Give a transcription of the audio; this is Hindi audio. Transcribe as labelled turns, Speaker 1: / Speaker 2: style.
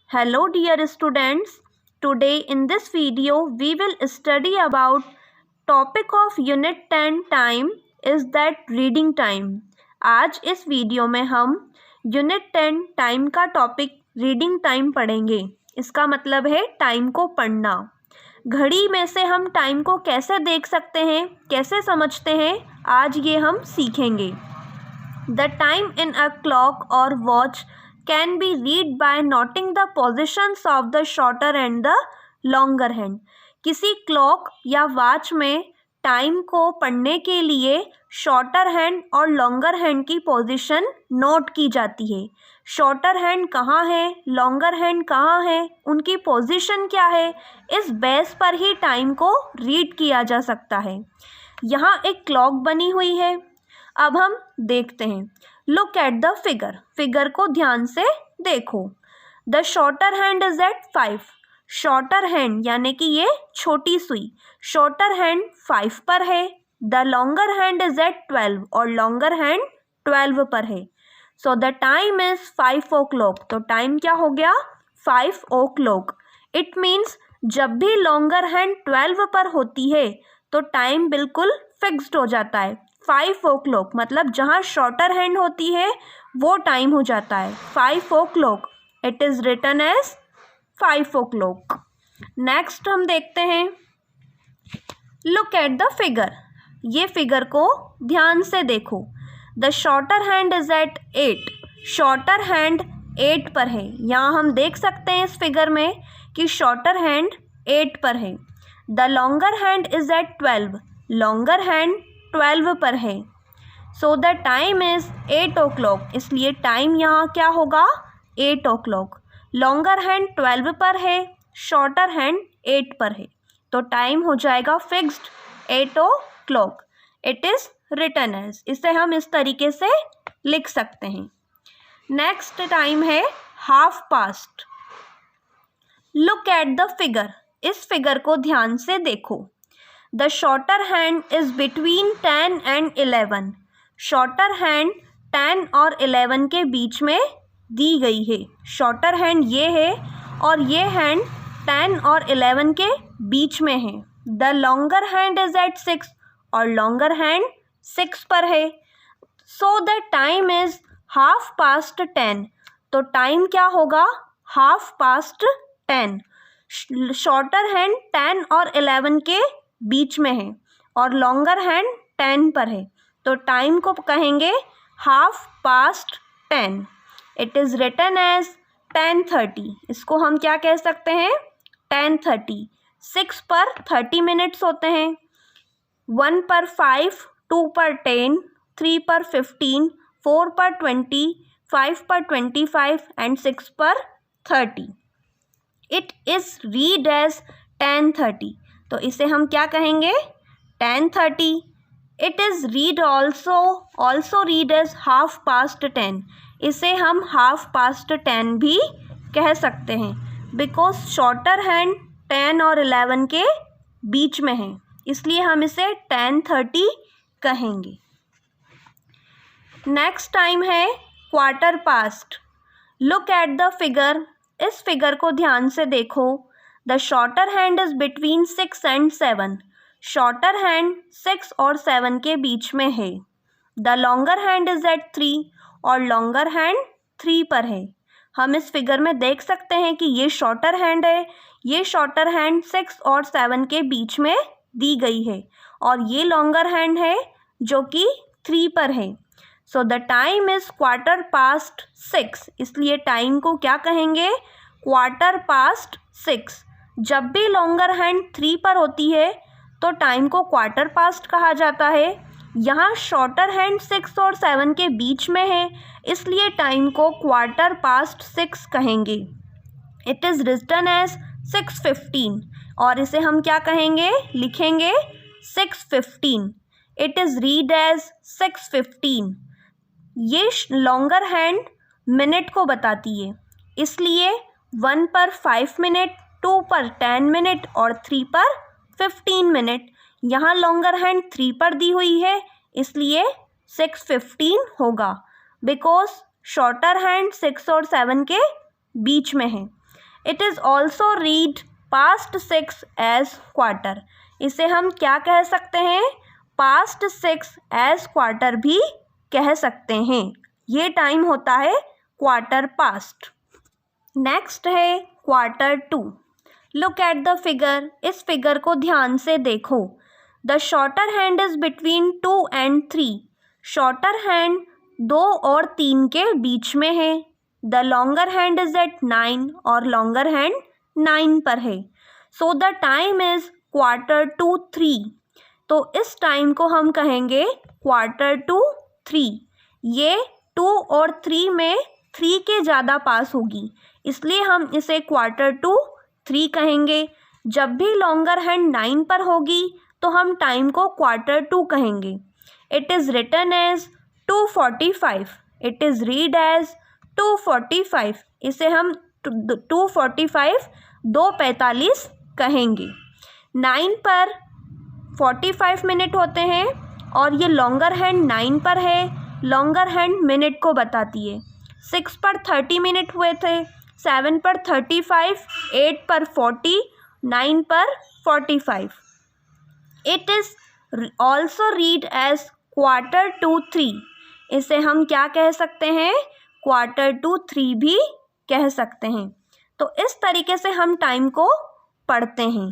Speaker 1: Hello dear students, today in this video we will study about topic of unit 10 time is that reading time। आज इस वीडियो में हम यूनिट 10 टाइम का टॉपिक रीडिंग टाइम पढ़ेंगे। इसका मतलब है टाइम को पढ़ना। घड़ी में से हम टाइम को कैसे देख सकते हैं, कैसे समझते हैं, आज ये हम सीखेंगे। The time in a clock और watch can be read by noting the positions of the shorter and the longer hand। किसी क्लॉक या वॉच में टाइम को पढ़ने के लिए शॉर्टर हैंड और लॉन्गर हैंड की पोजीशन नोट की जाती है। शॉर्टर हैंड कहाँ है, लॉन्गर हैंड कहाँ है, उनकी पोजीशन क्या है, इस बेस पर ही टाइम को रीड किया जा सकता है। यहाँ एक क्लॉक बनी हुई है। अब हम देखते हैं। लुक एट द फिगर को ध्यान से देखो। The shorter hand is at 5। Shorter hand यानी कि ये छोटी सुई, शॉर्टर हैंड 5 पर है। The longer hand is at 12 और लॉन्गर हैंड 12 पर है। So the time is 5 o'clock। तो टाइम क्या हो गया, 5 o'clock। इट मीन्स जब भी लॉन्गर हैंड 12 पर होती है तो टाइम बिल्कुल फिक्स्ड हो जाता है। 5 o'clock मतलब जहाँ शॉर्टर हैंड होती है वो टाइम हो जाता है 5 o'clock। It is written as 5 o'clock। Next हम देखते हैं। Look at the figure. ये फिगर को ध्यान से देखो। The shorter hand is at 8। Shorter hand 8 पर है। यहाँ हम देख सकते हैं इस फिगर में कि शॉर्टर हैंड 8 पर है। The longer hand is at 12। Longer hand 12 पर है। So the time is 8 o'clock। इसलिए टाइम यहाँ क्या होगा, 8 o'clock। लॉन्गर हैंड 12 पर है, शॉर्टर हैंड 8 पर है, तो टाइम हो जाएगा fixed 8 o'clock। It is written as. इसे हम इस तरीके से लिख सकते हैं। नेक्स्ट टाइम है half past. Look at the figure. इस फिगर को ध्यान से देखो। The shorter hand is between 10 and 11। Shorter hand 10 और 11 के बीच में दी गई है। शॉर्टर हैंड ये है और ये हैंड 10 और 11 के बीच में है। The longer hand is at 6 और लॉन्गर हैंड 6 पर है। So the time is half past 10। तो टाइम क्या होगा, हाफ पास्ट 10। शॉर्टर हैंड 10 और 11 के बीच में है और लॉन्गर हैंड 10 पर है, तो टाइम को कहेंगे half past 10। It is written as 10:30। इसको हम क्या कह सकते हैं, 10:30। 6 पर 30 मिनट्स होते हैं, 1 पर 5, 2 पर 10, 3 पर 15, 4 पर 20, 5 पर 25 एंड 6 पर 30। It is read as 10:30। तो इसे हम क्या कहेंगे, 10:30। It is read also read as half past 10। इसे हम हाफ पास्ट 10 भी कह सकते हैं, बिकॉज शॉर्टर हैंड 10 और 11 के बीच में है, इसलिए हम इसे 10:30 कहेंगे। नेक्स्ट टाइम है quarter past. Look at the figure. इस फिगर को ध्यान से देखो। The shorter hand is between 6 and 7। Shorter hand 6 और 7 के बीच में है। The longer hand is at 3 और लॉन्गर हैंड 3 पर है। हम इस फिगर में देख सकते हैं कि ये शॉर्टर हैंड है, ये शॉर्टर हैंड 6 और 7 के बीच में दी गई है और ये लॉन्गर हैंड है जो कि 3 पर है। So the time is quarter past 6। इसलिए टाइम को क्या कहेंगे, क्वार्टर पास्ट 6। जब भी लॉन्गर हैंड 3 पर होती है तो टाइम को क्वार्टर पास्ट कहा जाता है। यहाँ शॉर्टर हैंड 6 और 7 के बीच में है, इसलिए टाइम को क्वार्टर पास्ट 6 कहेंगे। इट इज़ रिटन एज 6:15 और इसे हम क्या कहेंगे, लिखेंगे 6:15। It is read as 6:15। ये लॉन्गर हैंड मिनट को बताती है, इसलिए 1 पर 5 मिनट, 2 पर 10 मिनट और 3 पर 15 मिनट। यहाँ लॉन्गर हैंड 3 पर दी हुई है, इसलिए 6:15 होगा, बिकॉज शॉर्टर हैंड 6 और 7 के बीच में है। It is also read past 6 as quarter. इसे हम क्या कह सकते हैं? पास्ट 6 एज क्वार्टर भी कह सकते हैं। ये टाइम होता है क्वार्टर पास्ट। नेक्स्ट है quarter to. Look at the figure. इस फिगर को ध्यान से देखो। The shorter hand is between 2 and 3। Shorter hand 2 और 3 के बीच में है। The longer hand is at 9 और लॉन्गर हैंड 9 पर है। So the time is quarter to 3। तो इस टाइम को हम कहेंगे क्वार्टर टू 3। ये 2 और 3 में 3 के ज़्यादा पास होगी, इसलिए हम इसे क्वार्टर टू 3 कहेंगे। जब भी लॉन्गर हैंड 9 पर होगी तो हम टाइम को क्वार्टर टू कहेंगे। It is written as 2:45। It is read as 2:45। इसे हम 2:45 2:45 कहेंगे। 9 पर 45 मिनट होते हैं और ये लॉन्गर हैंड 9 पर है। लॉन्गर हैंड मिनट को बताती है। 6 पर 30 मिनट हुए थे, 7 पर 35, 8 पर 40, 9 पर 45। It is also read as quarter to 3। इसे हम क्या कह सकते हैं? क्वार्टर टू 3 भी कह सकते हैं। तो इस तरीके से हम टाइम को पढ़ते हैं।